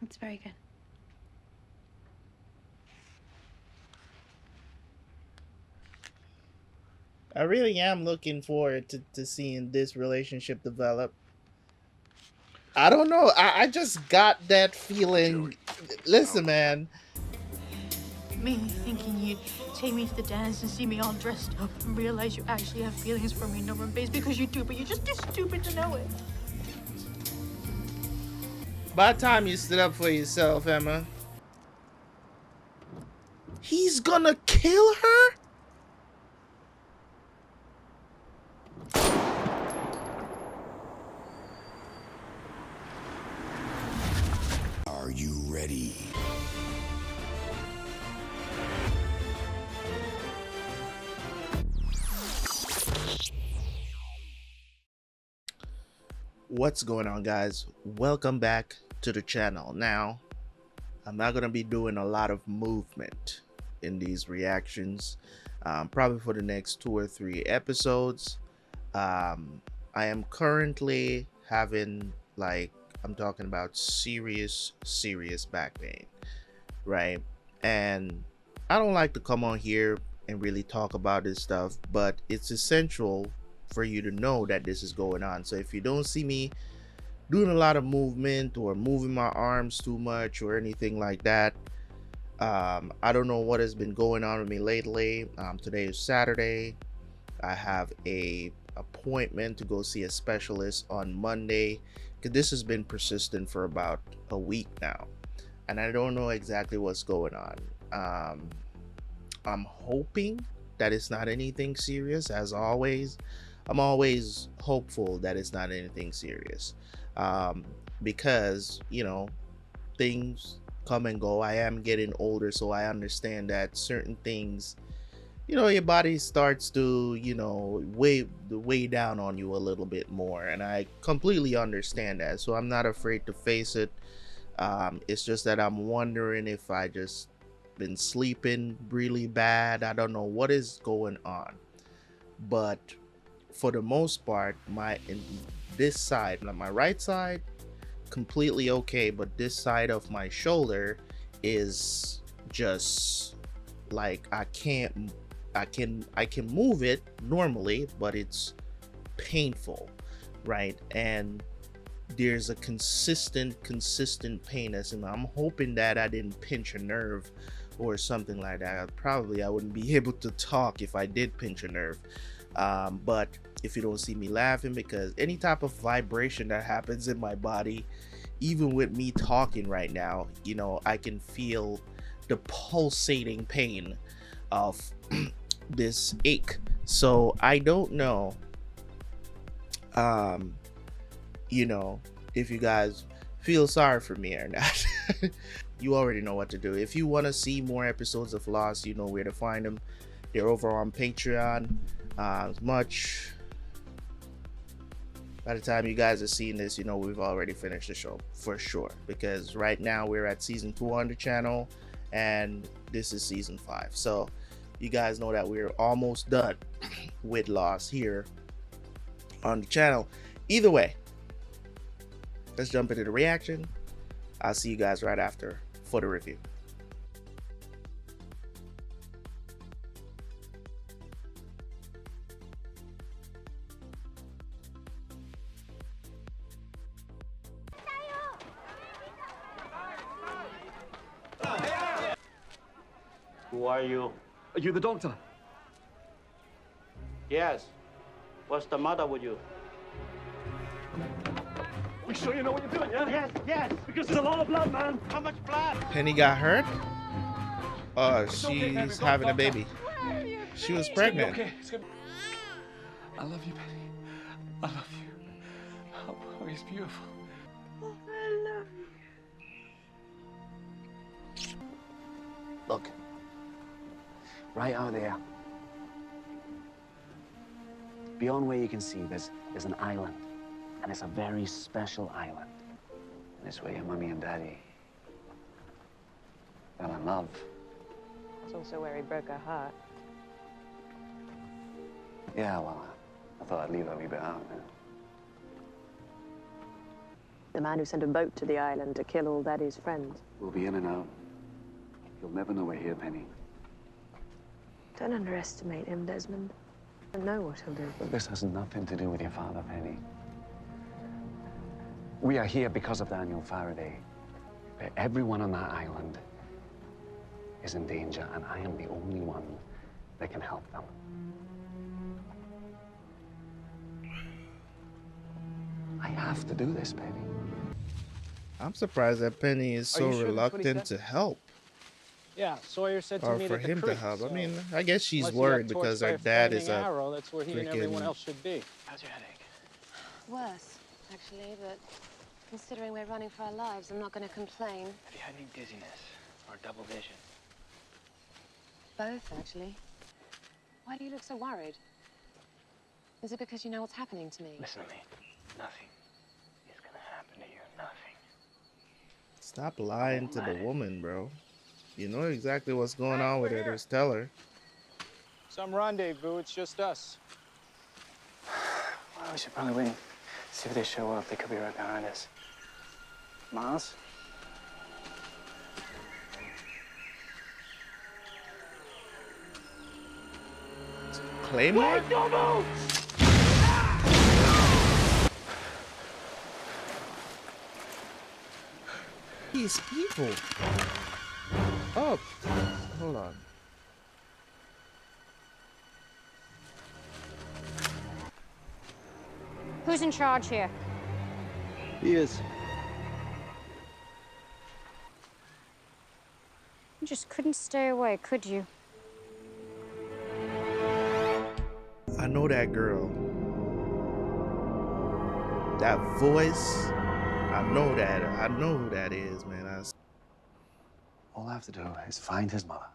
It's very good. I really am looking forward to seeing this relationship develop. I don't know. I just got that feeling. Listen, man. Me thinking you'd take me to the dance and see me all dressed up and realize you actually have feelings for me, Norman Bates, because you do, but you're just too stupid to know it. By the time you stood up for yourself, Emma, he's gonna kill her? Are you ready? What's going on, guys? Welcome back to the channel. Now, I'm not gonna be doing a lot of movement in these reactions, probably for the next 2 or 3 episodes. I am currently having, like, I'm talking about serious back pain, right? And I don't like to come on here and really talk about this stuff, but it's essential for you to know that this is going on. So if you don't see me doing a lot of movement or moving my arms too much or anything like that, I don't know what has been going on with me lately. Today is Saturday. I have a appointment to go see a specialist on Monday, because this has been persistent for about a week now, and I don't know exactly what's going on. I'm hoping that it's not anything serious. As always, I'm always hopeful that it's not anything serious, um, because things come and go. I am getting older, so I understand that certain things, your body starts to, weigh down on you a little bit more, and I completely understand that. So I'm not afraid to face it. It's just that I'm wondering if I just been sleeping really bad. I don't know what is going on, but for the most part, this side, like my right side, completely okay, but this side of my shoulder is just like I can move it normally, but it's painful, right? And there's a consistent pain, and I'm hoping that I didn't pinch a nerve or something like that. I wouldn't be able to talk if I did pinch a nerve. But if you don't see me laughing, because any type of vibration that happens in my body, even with me talking right now, I can feel the pulsating pain of this ache. So I don't know, um, if you guys feel sorry for me or not. You already know what to do. If you want to see more episodes of Lost, you know where to find them. They're over on Patreon. Much by the time you guys are seeing this, we've already finished the show for sure, because right now we're at season 2 on the channel, and this is season 5. So you guys know that we're almost done with Lost here on the channel. Either way, let's jump into the reaction. I'll see you guys right after for the review. Who are you? Are you the doctor? Yes. What's the matter with you? You sure you know what you're doing, yeah? Yes, yes. Because there's a lot of blood, man. How much blood? Penny got hurt? Oh, okay, Penny. she's Go, having a doctor. baby. She was It's gonna be pregnant. okay. It's gonna be... I love you, Penny. I love you. Oh, he's beautiful. Look, right out there, beyond where you can see, there's an island, and it's a very special island. And it's where your mommy and daddy fell in love. It's also where he broke her heart. Yeah, well, I thought I'd leave that wee bit out. The man who sent a boat to the island to kill all Daddy's friends. We'll be in and out. You'll never know we're here, Penny. Don't underestimate him, Desmond. I know what he'll do. But this has nothing to do with your father, Penny. We are here because of Daniel Faraday. But everyone on that island is in danger, and I am the only one that can help them. I have to do this, Penny. I'm surprised that Penny is so you sure that's what he reluctant said? to help, Yeah, Sawyer said to or meet for at the him to creek, help. I so mean, I guess she's unless he got worried torched because by her a dad is flaming a arrow, that's where he and everyone freaking- else should be. How's your headache? Worse, actually, but considering we're running for our lives, I'm not going to complain. Have you had any dizziness or double vision? Both, actually. Why do you look so worried? Is it because you know what's happening to me? Listen to me. Nothing is gonna happen to you. Nothing. Stop lying to the woman, bro. You know exactly what's going on with her. Just tell her. Some rendezvous, it's just us. Well, we should probably wait and see if they show up. They could be right behind us. Miles? Claymore? These people. Oh, hold on. Who's in charge here? He is. You just couldn't stay away, could you? I know that girl. That voice. I know that. I know who that is, man. All I have to do is find his mother.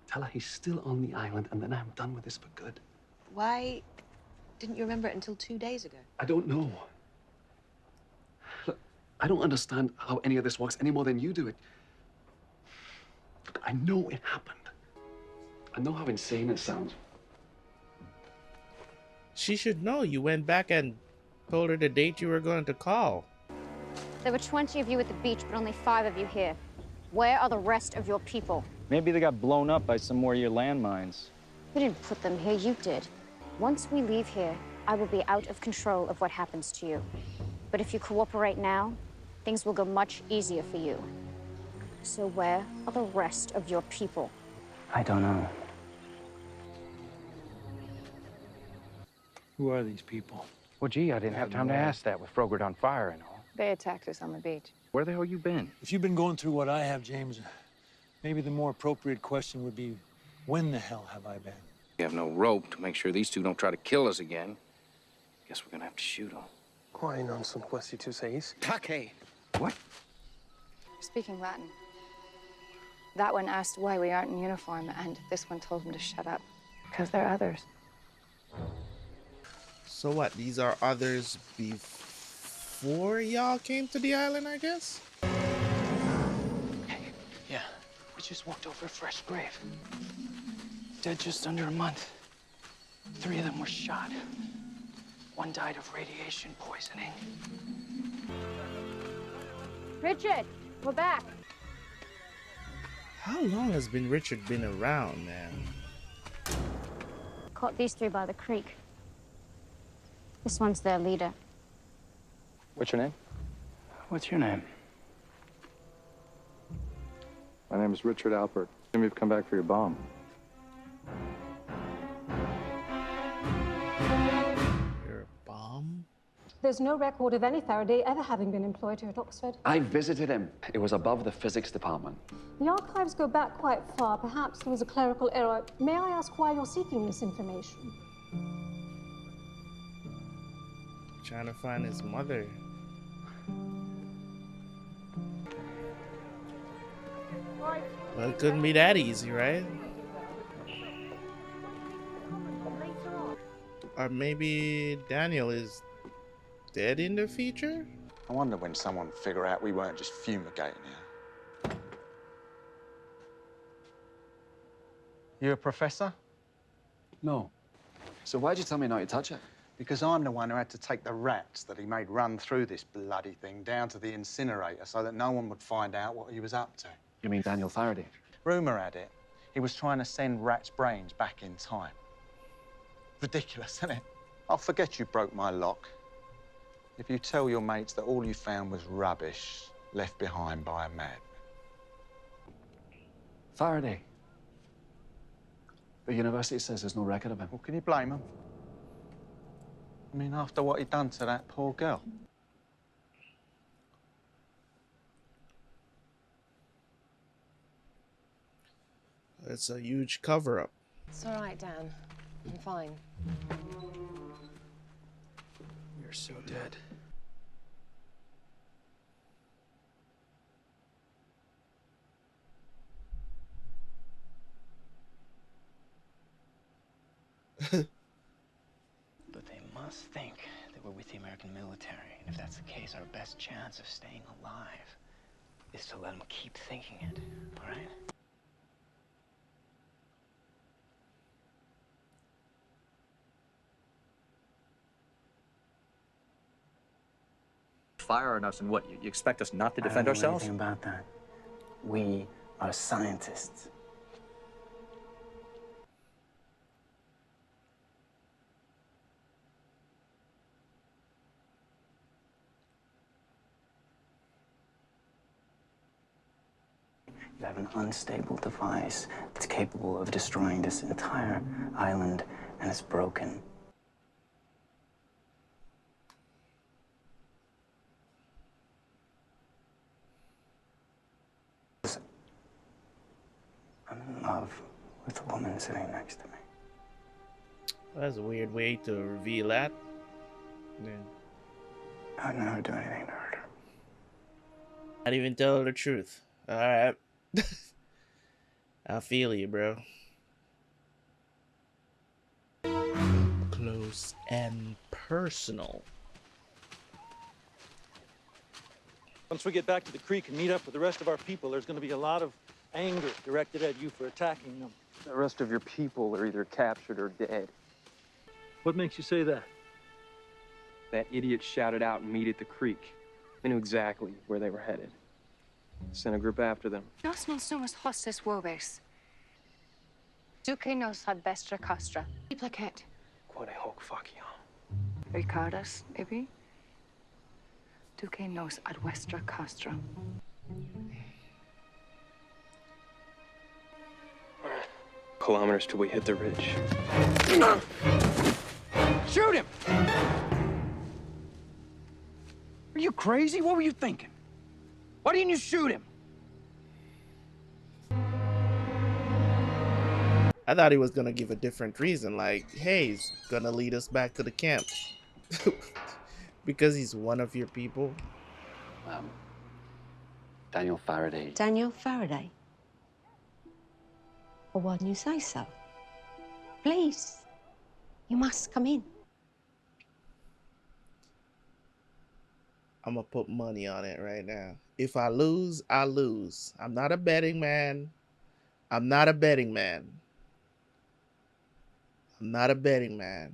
Tell her he's still on the island, and then I'm done with this for good. Why didn't you remember it until 2 days ago? I don't know. Look, I don't understand how any of this works any more than you do it. Look, I know it happened. I know how insane it sounds. She should know. You went back and told her the date you were going to call. There were 20 of you at the beach, but only 5 of you here. Where are the rest of your people? Maybe they got blown up by some more of your landmines. We didn't put them here, you did. Once we leave here, I will be out of control of what happens to you. But if you cooperate now, things will go much easier for you. So where are the rest of your people? I don't know. Who are these people? Well, gee, I didn't have time to ask that with Frogurt on fire and all. They attacked us on the beach. Where the hell you been? If you've been going through what I have, James, maybe the more appropriate question would be, when the hell have I been? We have no rope to make sure these two don't try to kill us again. Guess we're gonna have to shoot them. Why non son questi tu seis? Take! What? Speaking Latin. That one asked why we aren't in uniform, and this one told him to shut up. Because they're others. So what? These are others before y'all came to the island, I guess? Hey, yeah. We just walked over a fresh grave. Dead just under a month. 3 of them were shot. 1 died of radiation poisoning. Richard, we're back. How long has Richard been around, man? Caught these 3 by the creek. This one's their leader. What's your name? What's your name? My name is Richard Alpert. You've come back for your bomb. Your bomb? There's no record of any Faraday ever having been employed here at Oxford. I visited him. It was above the physics department. The archives go back quite far. Perhaps there was a clerical error. May I ask why you're seeking this information? Trying to find his mother. Well, it couldn't be that easy, right? Or maybe Daniel is dead in the future? I wonder when someone figure out we weren't just fumigating here. You a professor? No. So why'd you tell me not to touch it? Because I'm the one who had to take the rats that he made run through this bloody thing down to the incinerator so that no one would find out what he was up to. You mean Daniel Faraday? Rumour had it he was trying to send rats' brains back in time. Ridiculous, isn't it? I'll forget you broke my lock. If you tell your mates that all you found was rubbish left behind by a madman. Faraday. The university says there's no record of him. Well, can you blame him? I mean, after what he'd done to that poor girl. It's a huge cover-up. It's all right, Dan. I'm fine. You're so dead. But they must think that we're with the American military. And if that's the case, our best chance of staying alive is to let them keep thinking it, all right? Fire on us, and what, you expect us not to defend I don't know ourselves? anything about that. We are scientists. You have an unstable device that's capable of destroying this entire island, and it's broken. I'm in love with the woman sitting next to me. That's a weird way to reveal that. Yeah. I'd never do anything to hurt her. Not even tell her the truth. Alright. I feel you, bro. Close and personal. Once we get back to the creek and meet up with the rest of our people, there's going to be a lot of anger directed at you for attacking them. The rest of your people are either captured or dead. What makes you say that? That idiot shouted out and meet at the creek. They knew exactly where they were headed. Sent a group after them. Nos somos hostes vobis. Duque nos ad vestra castra. Placet. Quod hoc faciam. Ricardas, ibi? Duque nos ad vestra castra. Kilometers till we hit the ridge. Shoot him! Are you crazy? What were you thinking? Why didn't you shoot him? I thought he was gonna give a different reason, like, hey, he's gonna lead us back to the camp. Because he's one of your people. Daniel Faraday. Daniel Faraday? Well, why didn't you say so? Please, you must come in. I'm gonna put money on it right now. If I lose, I lose. I'm not a betting man. I'm not a betting man. I'm not a betting man.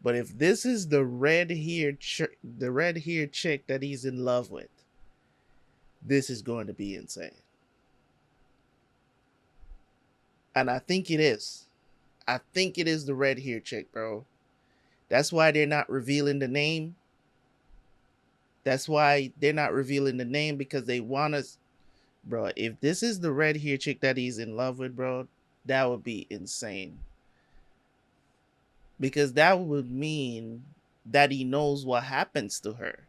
But if this is the red-haired chick that he's in love with, this is going to be insane. And I think it is. I think it is the red-haired chick, bro. That's why they're not revealing the name. That's why they're not revealing the name, because they want us. Bro, if this is the red-haired chick that he's in love with, bro, that would be insane. Because that would mean that he knows what happens to her.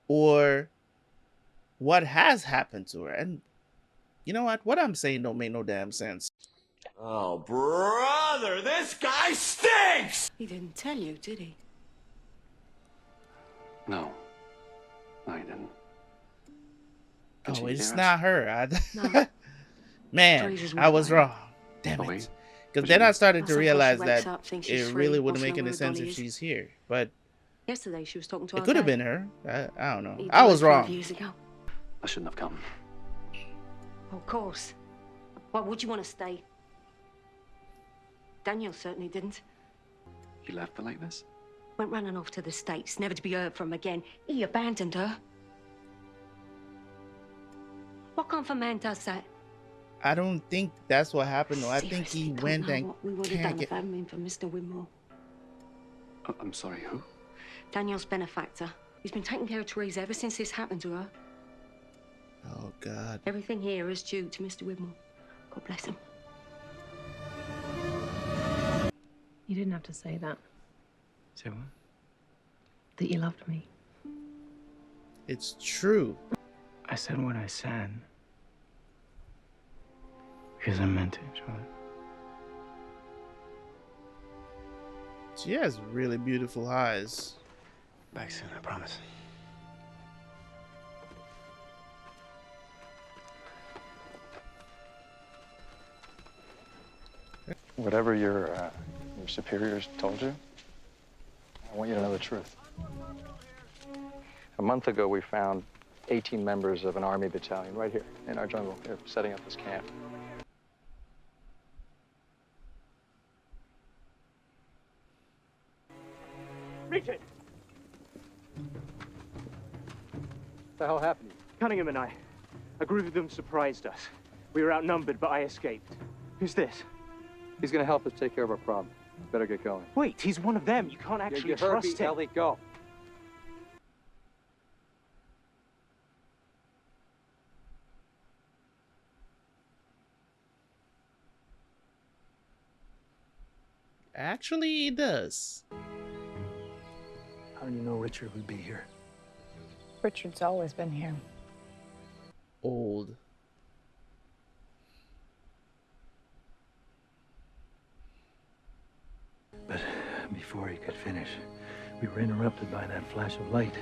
Or what has happened to her. And you know what? What I'm saying don't make no damn sense. Oh, brother, this guy stinks! He didn't tell you, did he? No. No, he didn't. Oh, it's not her. No. Man, I was wrong. Damn it. Because then I started to realize that it really wouldn't make any sense if she's here. But Yesterday she was talking to it our could have dad. been her. I don't know. He I was died 5 wrong. years ago. I shouldn't have come. Of course. Why would you want to stay? Daniel certainly didn't. He left her like this? Went running off to the States, never to be heard from again. He abandoned her. What kind of a man does that? I don't think that's what happened though. I think Seriously, he don't went know and what we would have can't done get. if it hadn't been for Mr. Whitmore. I'm sorry, who? Daniel's benefactor. He's been taking care of Therese ever since this happened to her. Oh, God. Everything here is due to Mr. Whitmore. God bless him. You didn't have to say that. Say what? That you loved me. It's true. I said what I said. Because I meant it, Charlotte. She has really beautiful eyes. Back soon, I promise. Whatever your superiors told you, I want you to know the truth. A month ago, we found 18 members of an army battalion right here in our jungle. They're setting up this camp. Richard! What the hell happened? Cunningham and I. A group of them surprised us. We were outnumbered, but I escaped. Who's this? He's going to help us take care of our problem. Better get going. Wait, he's one of them. You can't actually trust him. Ellie, go. Actually, he does. How do you know Richard would be here? Richard's always been here. Old. But before he could finish, we were interrupted by that flash of light.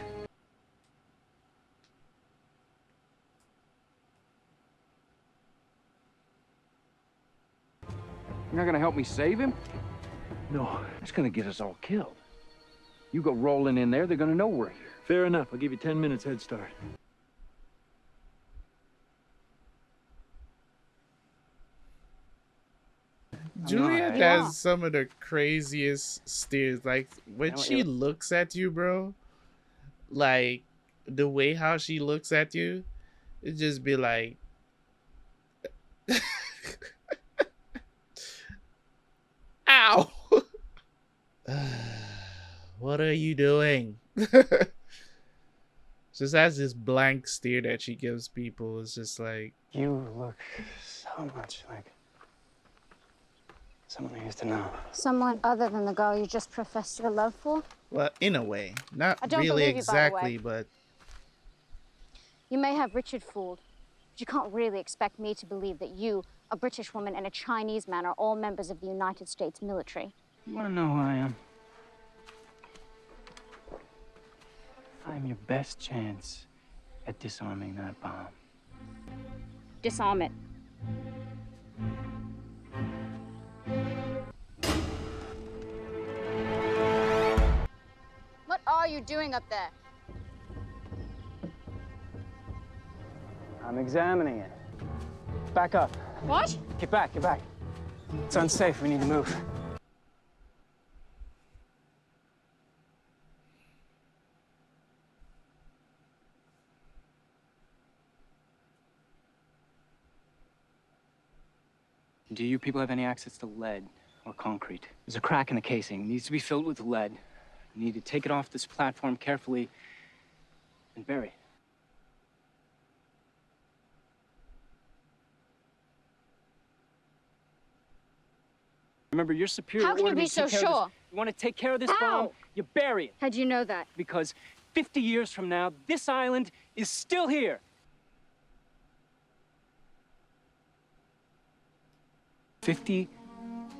You're not gonna help me save him? No. That's gonna get us all killed. You go rolling in there, they're gonna know we're here. Fair enough. I'll give you 10 minutes head start. Juliet has some of the craziest stares. Like when she looks at you, bro, like the way how she looks at you, it just be like ow. What are you doing? Just has this blank stare that she gives people. It's just like, You look so much like someone I used to know. Someone other than the girl you just professed your love for? well, in a way, not I don't really believe you, by the way. exactly, but You may have Richard fooled, but you can't really expect me to believe that you, a British woman, and a Chinese man are all members of the United States military. You want to know who I am? I'm your best chance at disarming that bomb. Disarm it. What are you doing up there? I'm examining it. Back up. What? Get back, get back. It's unsafe. We need to move. Do you people have any access to lead or concrete? There's a crack in the casing. It needs to be filled with lead. You need to take it off this platform carefully and bury it. Remember, your superior How can you ordered me be to so take care of this. sure? You want to take care of this bomb, you bury it. How'd you know that? Because 50 years from now, this island is still here. "50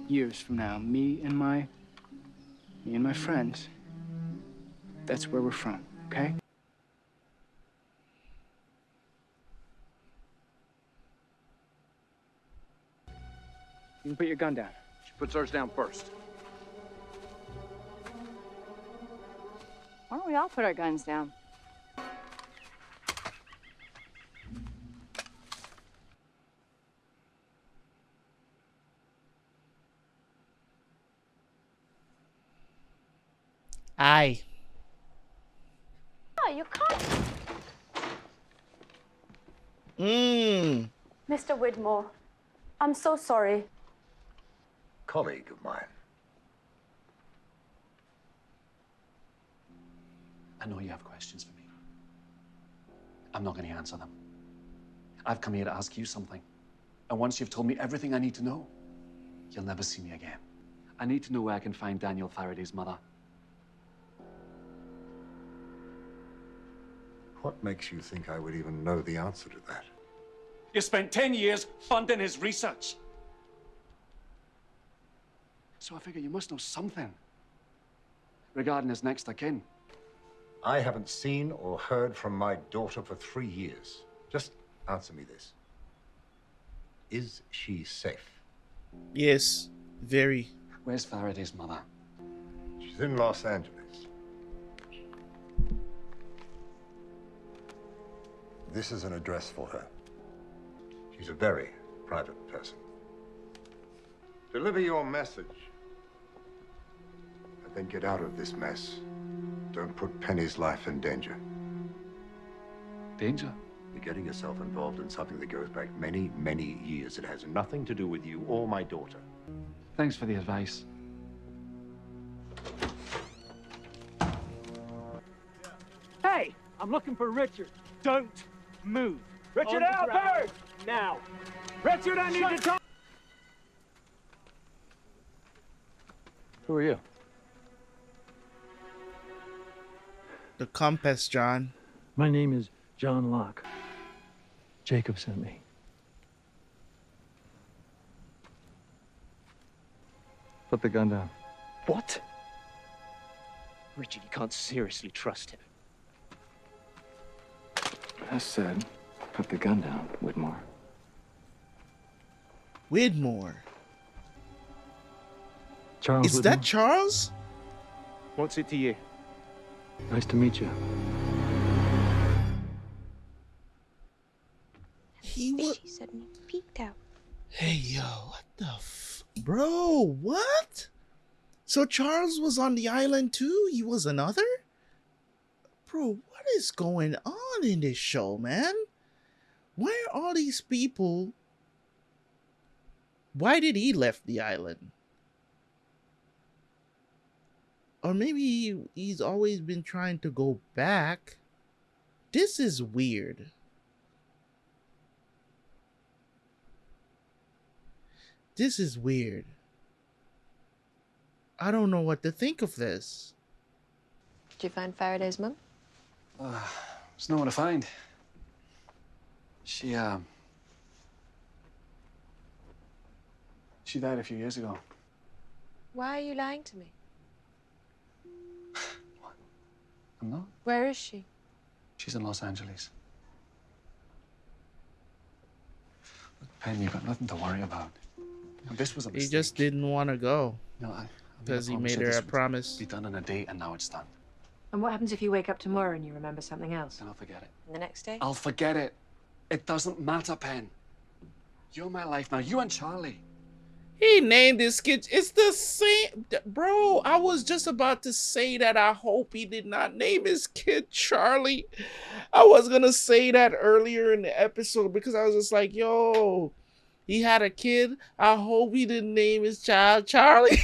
years from now, me and my friends, that's where we're from, okay?" You can put your gun down. She puts hers down first. Why don't we all put our guns down? Hi. Oh, you can't. Mr. Whitmore, I'm so sorry. Colleague of mine. I know you have questions for me. I'm not going to answer them. I've come here to ask you something. And once you've told me everything I need to know, you'll never see me again. I need to know where I can find Daniel Faraday's mother. What makes you think I would even know the answer to that? You spent 10 years funding his research. So I figure you must know something regarding his next of kin. I haven't seen or heard from my daughter for 3 years. Just answer me this. Is she safe? Yes, very. Where's Faraday's mother? She's in Los Angeles. This is an address for her. She's a very private person. Deliver your message. And then get out of this mess. Don't put Penny's life in danger. Danger? You're getting yourself involved in something that goes back many, many years. It has nothing to do with you or my daughter. Thanks for the advice. Hey, I'm looking for Richard. Don't move. Richard Alpert! Now. Richard, I need to talk. Who are you? The compass, John. My name is John Locke. Jacob sent me. Put the gun down. What? Richard, you can't seriously trust him. I said, put the gun down, Whitmore. Whitmore. Charles Is Whitmore? that Charles? What's it to you? Nice to meet you. He was. She suddenly peeked out. Hey, yo, what the Bro, what? So Charles was on the island too? He was another? Bro, what is going on in this show, man? Why are all these people... Why did he left the island? Or maybe he's always been trying to go back. This is weird. This is weird. I don't know what to think of this. Did you find Faraday's mum? There's no one to find. She died a few years ago. Why are you lying to me? I'm not. Where is she? She's in Los Angeles. Look, Penn, you've got nothing to worry about. And this was a mistake. He just didn't want to go. No, I because he promise made you her this a promise. would be done in a day, and now it's done. And what happens if you wake up tomorrow and you remember something else? Then I'll forget it. And the next day? I'll forget it. It doesn't matter, Penn. You're my life now. You and Charlie. He named his kid. It's the same. Bro, I was just about to say that I hope he did not name his kid Charlie. I was going to say that earlier in the episode because I was just like, yo, he had a kid. I hope he didn't name his child Charlie.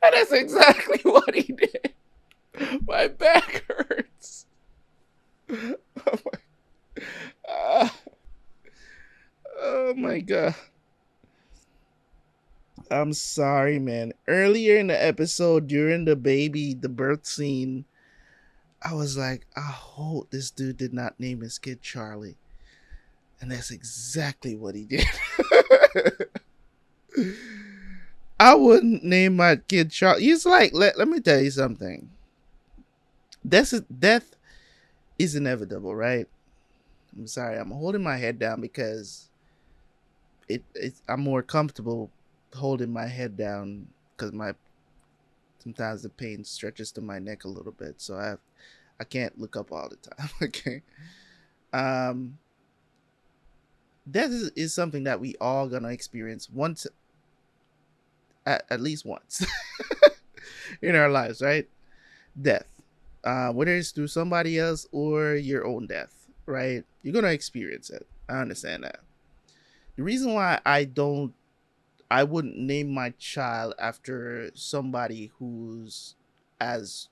And that's exactly what he did. My back hurts. Oh my God. I'm sorry, man. Earlier in the episode, during the birth scene, I was like, I hope this dude did not name his kid Charlie. And that's exactly what he did. I wouldn't name my kid Charlie. He's like, let me tell you something. Death is inevitable, right? I'm sorry. I'm holding my head down because I'm more comfortable holding my head down because sometimes the pain stretches to my neck a little bit, so I can't look up all the time. Okay. Death is something that we all gonna experience once, at least once. in our lives, right? Death, whether it's through somebody else or your own death, right? You're gonna experience it. I understand that. The reason why I wouldn't name my child after somebody who's as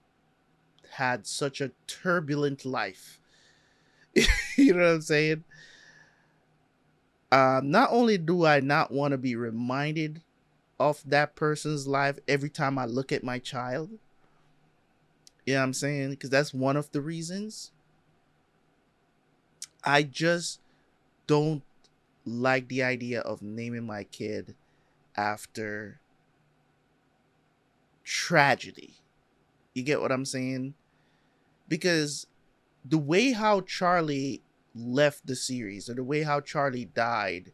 had such a turbulent life. You know what I'm saying? Not only do I not want to be reminded of that person's life every time I look at my child, you know what I'm saying? Because that's one of the reasons. I just don't like the idea of naming my kid after tragedy. You get what I'm saying? Because the way how Charlie left the series, or the way how Charlie died,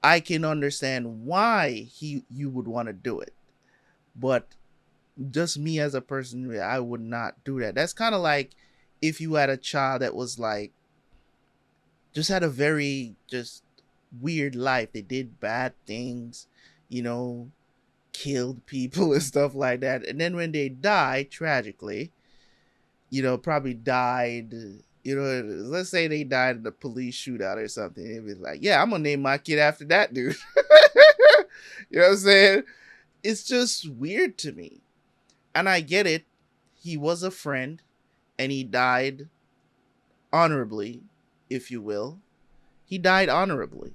I can understand why you would want to do it. But just me as a person, I would not do that. That's kind of like if you had a child that was like, just had a very just weird life. They did bad things, you know, killed people and stuff like that. And then when they died tragically, you know, probably died, you know, let's say they died in a police shootout or something. It'd be like, yeah, I'm gonna name my kid after that dude. You know what I'm saying? It's just weird to me. And I get it. He was a friend and he died honorably, if you will. He died honorably.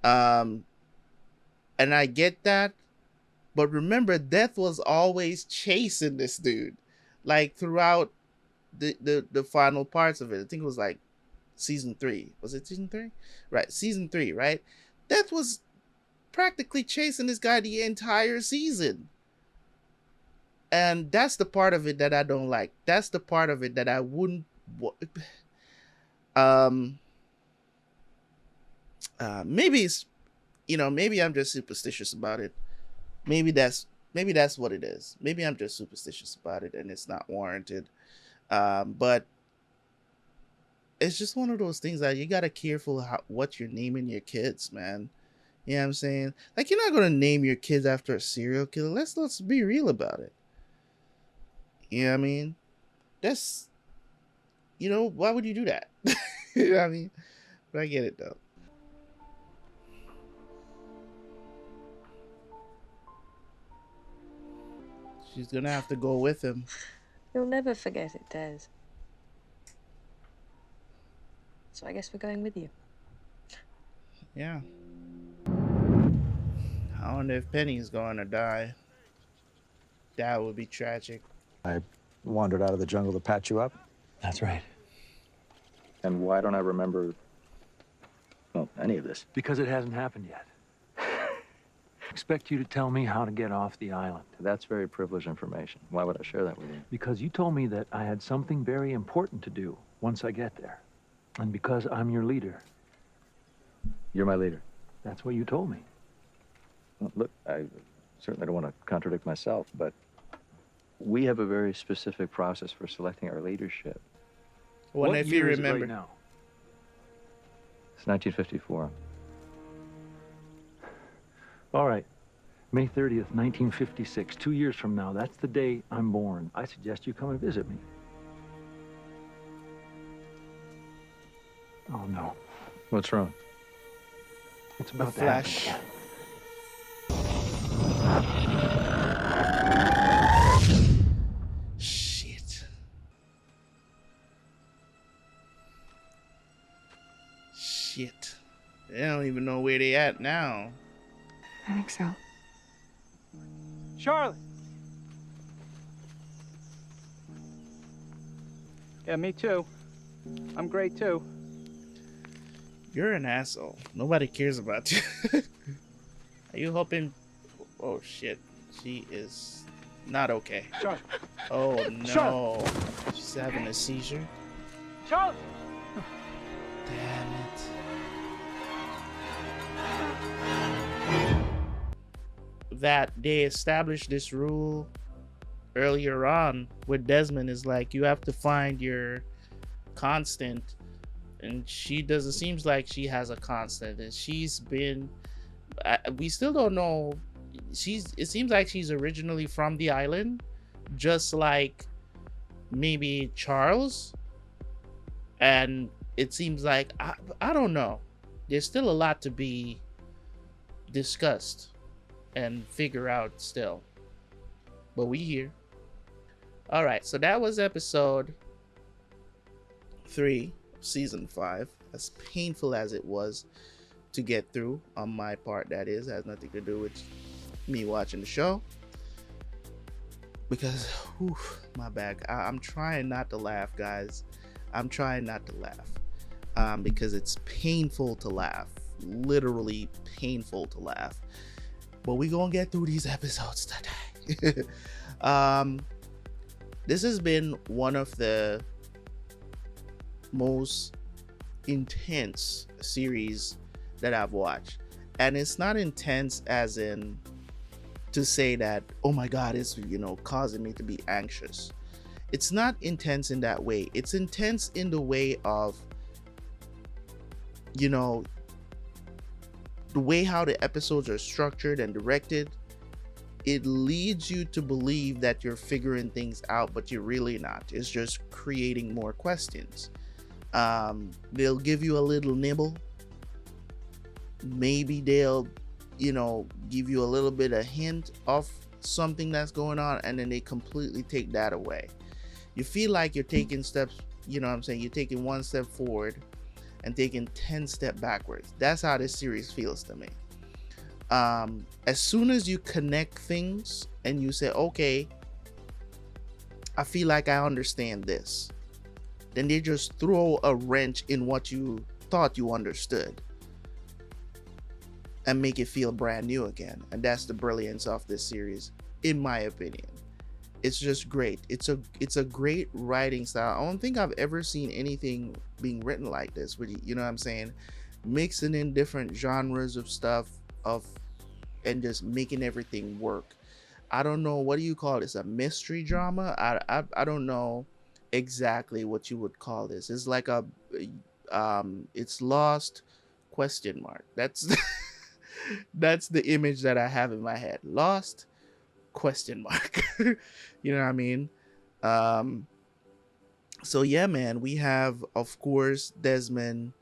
And I get that. But remember, death was always chasing this dude. Like throughout the final parts of it. I think it was like season 3. Was it season 3? Right, season 3, right? Death was practically chasing this guy the entire season. And that's the part of it that I don't like. That's the part of it that I wouldn't maybe it's, you know, maybe I'm just superstitious about it. Maybe that's what it is. Maybe I'm just superstitious about it and it's not warranted. But it's just one of those things that you gotta careful what you're naming your kids, man. You know what I'm saying? Like, you're not gonna name your kids after a serial killer. Let's be real about it. You know what I mean? That's, you know, why would you do that? You know what I mean? But I get it though. She's gonna have to go with him. You'll never forget it, Des. So I guess we're going with you. Yeah. I wonder if Penny's going to die. That would be tragic. I wandered out of the jungle to patch you up. That's right. And why don't I remember, well, any of this? Because it hasn't happened yet. Expect you to tell me how to get off the island. That's very privileged information. Why would I share that with you? Because you told me that I had something very important to do once I get there. And because I'm your leader. You're my leader. That's what you told me. Well, look, I certainly don't want to contradict myself, but we have a very specific process for selecting our leadership. What if you remember? Right now? It's 1954. All right. May 30th, 1956. 2 years from now, that's the day I'm born. I suggest you come and visit me. Oh, no. What's wrong? It's about The to happen Flash. again. Shit. Shit. They don't even know where they at now. I think so. Charlotte! Yeah, me too. I'm great too. You're an asshole. Nobody cares about you. Are you hoping? Oh shit. She is not okay. Charlotte! Oh no. Charlotte! She's having a seizure. Charlotte! Damn it. That they established this rule earlier on with Desmond is like, you have to find your constant, and she doesn't seems like she has a constant, and she's been we still don't know it seems like she's originally from the island, just like maybe Charles. And it seems like I don't know. There's still a lot to be discussed and figure out still. But we here. All right, so that was episode 3, season 5. As painful as it was to get through on my part, that is, has nothing to do with me watching the show. Because, whew, my bad. I'm trying not to laugh, guys. I'm trying not to laugh because it's painful to laugh. Literally painful to laugh. But we gonna get through these episodes today. This has been one of the most intense series that I've watched. And it's not intense as in to say that, oh my God, it's, causing me to be anxious. It's not intense in that way. It's intense in the way of, the way how the episodes are structured and directed. It leads you to believe that you're figuring things out, but you're really not. It's just creating more questions. They'll give you a little nibble. Maybe they'll, give you a little bit of hint of something that's going on, and then they completely take that away. You feel like you're taking steps, you're taking one step forward and taking 10 steps backwards. That's how this series feels to me. As soon as you connect things and you say, okay, I feel like I understand this, then they just throw a wrench in what you thought you understood and make it feel brand new again. And that's the brilliance of this series, in my opinion. It's just great. It's a great writing style. I don't think I've ever seen anything being written like this, with, mixing in different genres of stuff and just making everything work. I don't know, what do you call this? A mystery drama? I don't know exactly what you would call this. It's like it's Lost ? That's that's the image that I have in my head. Lost ? You know what I mean? So yeah, man, we have, of course, Desmond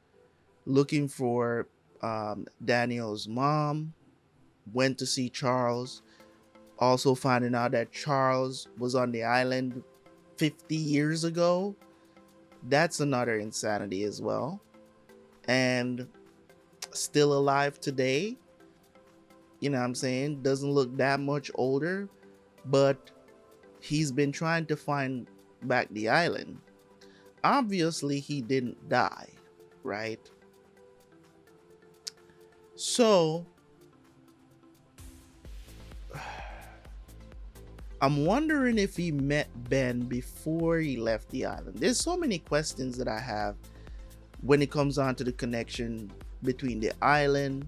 looking for Daniel's mom, went to see Charles, also finding out that Charles was on the island 50 years ago. That's another insanity as well. And still alive today. Doesn't look that much older, but he's been trying to find back the island. Obviously, he didn't die, right? So, I'm wondering if he met Ben before he left the island. There's so many questions that I have when it comes on to the connection between the island,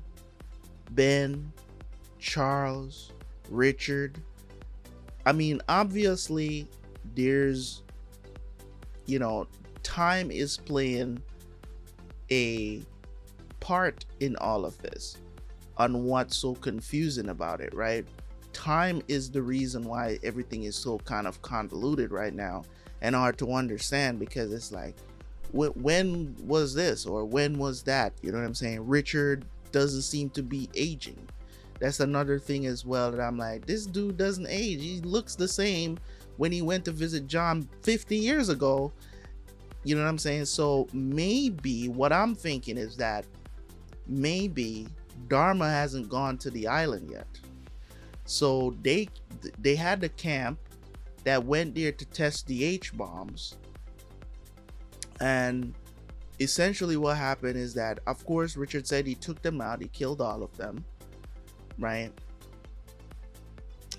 Ben, Charles, Richard. Obviously, there's, time is playing a part in all of this on what's so confusing about it, right? Time is the reason why everything is so kind of convoluted right now and hard to understand, because it's like, when was this or when was that? You know what I'm saying? Richard doesn't seem to be aging. That's another thing as well that I'm like, this dude doesn't age. He looks the same when he went to visit John 50 years ago. You know what I'm saying? So maybe what I'm thinking is that maybe Dharma hasn't gone to the island yet. So they had the camp that went there to test the H-bombs. And essentially what happened is that, of course, Richard said he took them out. He killed all of them. Right.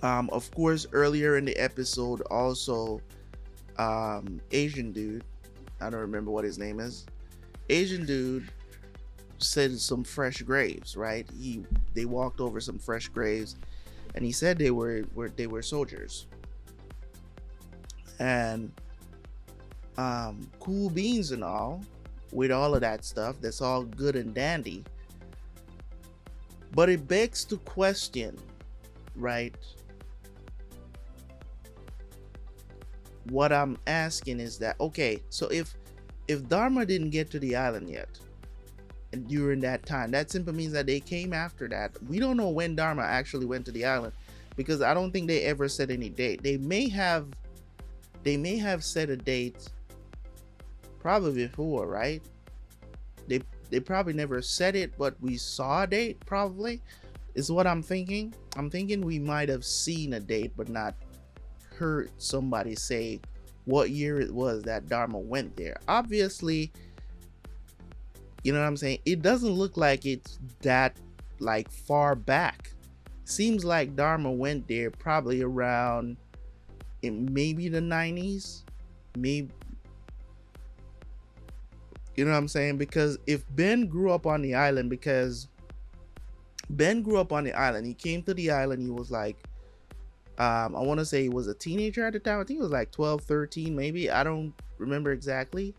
Of course, earlier in the episode, also, Asian dude, I don't remember what his name is. Asian dude said some fresh graves, right? They walked over some fresh graves, and he said they were soldiers. And cool beans and all, with all of that stuff. That's all good and dandy. But it begs to question, right? What I'm asking is that, okay, so if Dharma didn't get to the island yet, and during that time, that simply means that they came after that. We don't know when Dharma actually went to the island, because I don't think they ever said any date. They may have set a date probably before, right? They probably never said it, but we saw a date, probably, is what I'm thinking. I'm thinking we might have seen a date, but not heard somebody say what year it was that Dharma went there. Obviously, you know what I'm saying? It doesn't look like it's that like far back. Seems like Dharma went there probably around in maybe the 90s, maybe. You know what I'm saying? Because if Ben grew up on the island, he came to the island, he was like, I want to say he was a teenager at the time. I think he was like 12, 13, maybe. I don't remember exactly.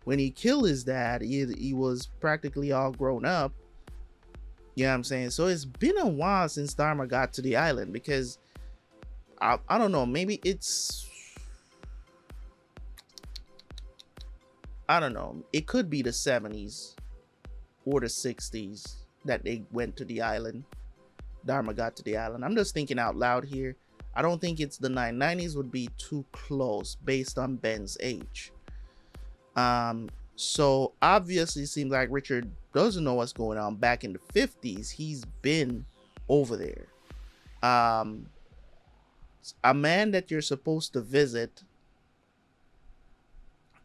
When he killed his dad, he was practically all grown up. You know what I'm saying? So it's been a while since Dharma got to the island, because I don't know, maybe it's, I don't know, it could be the 70s or the 60s that they went to the island. Dharma got to the island. I'm just thinking out loud here. I don't think it's the 90s, would be too close based on Ben's age. So obviously it seems like Richard doesn't know what's going on. Back in the 50s, he's been over there. A man that you're supposed to visit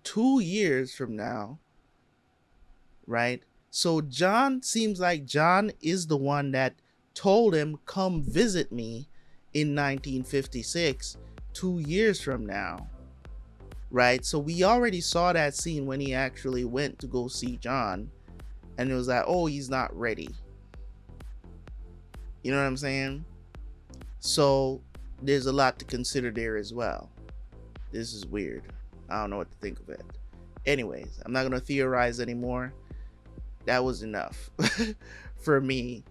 2 years from now, right? So John, seems like John is the one that told him, come visit me in 1956, 2 years from now, right? So we already saw that scene when he actually went to go see John, and it was like, oh, he's not ready. You know what I'm saying? So there's a lot to consider there as well. This is weird. I don't know what to think of it. Anyways, I'm not going to theorize anymore. That was enough for me.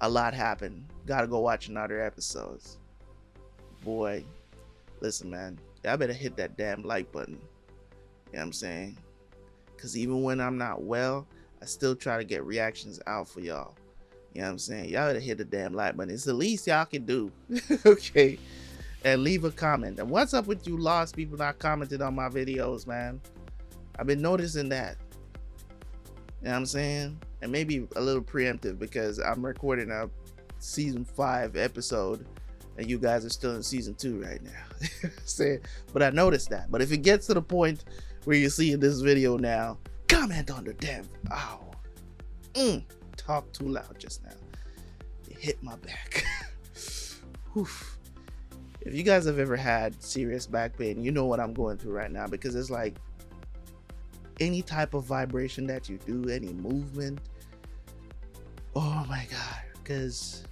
A lot happened. Gotta go watch another episodes. Boy, listen, man, y'all better hit that damn like button. You know what I'm saying? Because even when I'm not well, I still try to get reactions out for y'all. You know what I'm saying? Y'all better hit the damn like button. It's the least y'all can do. Okay? And leave a comment. And what's up with you lost people not commenting on my videos, man? I've been noticing that. You know what I'm saying? And maybe a little preemptive, because I'm recording a season 5 episode and you guys are still in season 2 right now. But I noticed that. But if it gets to the point where you're seeing this video now, comment on the damn. Ow. Talk too loud just now. It hit my back. Oof. If you guys have ever had serious back pain, you know what I'm going through right now, because it's like any type of vibration that you do, any movement, oh my god, because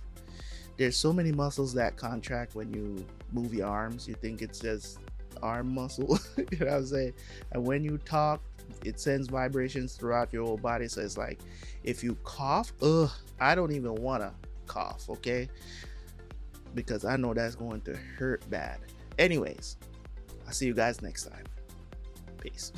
there's so many muscles that contract when you move your arms. You think it's just arm muscle. You know what I'm saying? And when you talk, it sends vibrations throughout your whole body. So it's like, if you cough, I don't even want to cough, okay? Because I know that's going to hurt bad. Anyways, I'll see you guys next time. Peace.